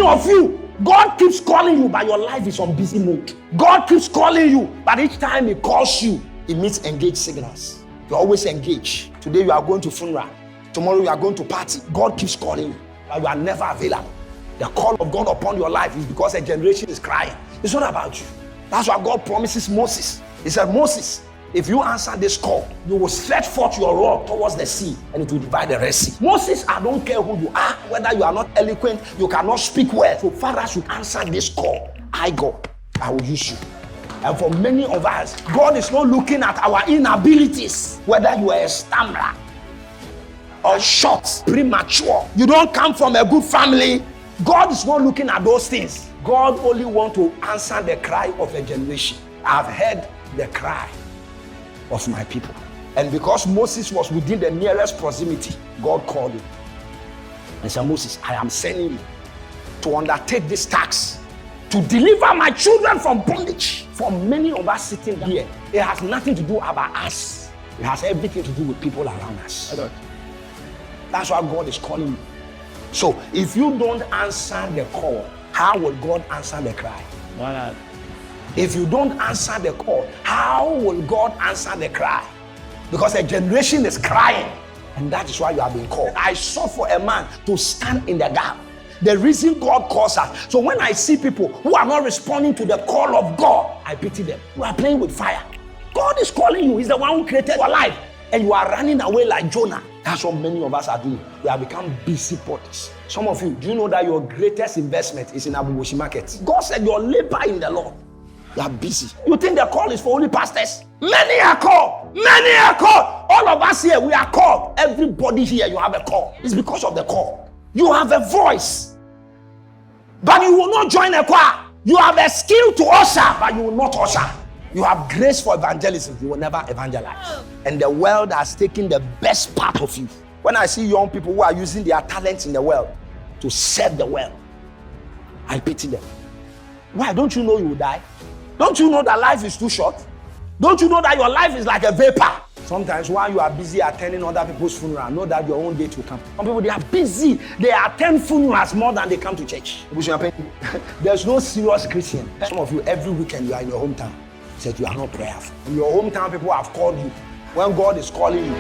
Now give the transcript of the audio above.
of you, God keeps calling you, but your life is on busy mode. God keeps calling you, but each time he calls you, it means engage signals. You always engage. Today you are going to funeral. Tomorrow you are going to party. God keeps calling you, but you are never available. The call of God upon your life is because a generation is crying. It's not about you. That's why God promises Moses. He said, Moses, if you answer this call, you will stretch forth your rod towards the sea and it will divide the Red Sea. Moses, I don't care who you are, whether you are not eloquent, you cannot speak well. So far as you answer this call, God, I will use you. And for many of us, God is not looking at our inabilities, whether you are a stammerer or short, premature. You don't come from a good family. God is not looking at those things. God only wants to answer the cry of a generation. I've heard the cry of my people. And because Moses was within the nearest proximity, God called him and said, Moses, I am sending you to undertake this task, to deliver my children from bondage. For many of us sitting here, it has nothing to do about us. It has everything to do with people around us. That's why God is calling you. So if you don't answer the call, how will God answer the cry? Why not? If you don't answer the call, how will God answer the cry? Because a generation is crying, and that is why you have been called. I sought for a man to stand in the gap. The reason God calls us. So when I see people who are not responding to the call of God, I pity them. You are playing with fire. God is calling you. He's the one who created your life, and you are running away like Jonah. That's what many of us are doing. We have become busybodies. Some of you, do you know that your greatest investment is in Abubushi market? God said your labor in the Lord. You are busy. You think the call is for only pastors? Many are called. Many are called. All of us here, we are called. Everybody here, you have a call. It's because of the call. You have a voice, but you will not join a choir. You have a skill to usher, but you will not usher. You have grace for evangelism. You will never evangelize. And the world has taken the best part of you. When I see young people who are using their talents in the world to serve the world, I pity them. Why? Don't you know you will die? Don't you know that life is too short? Don't you know that your life is like a vapor? Sometimes while you are busy attending other people's funeral, know that your own date will come. Some people, they are busy. They attend funerals more than they come to church. There's no serious Christian. Some of you, every weekend, you are in your hometown. Said you are not prayerful. In your hometown, people have called you. When God is calling you,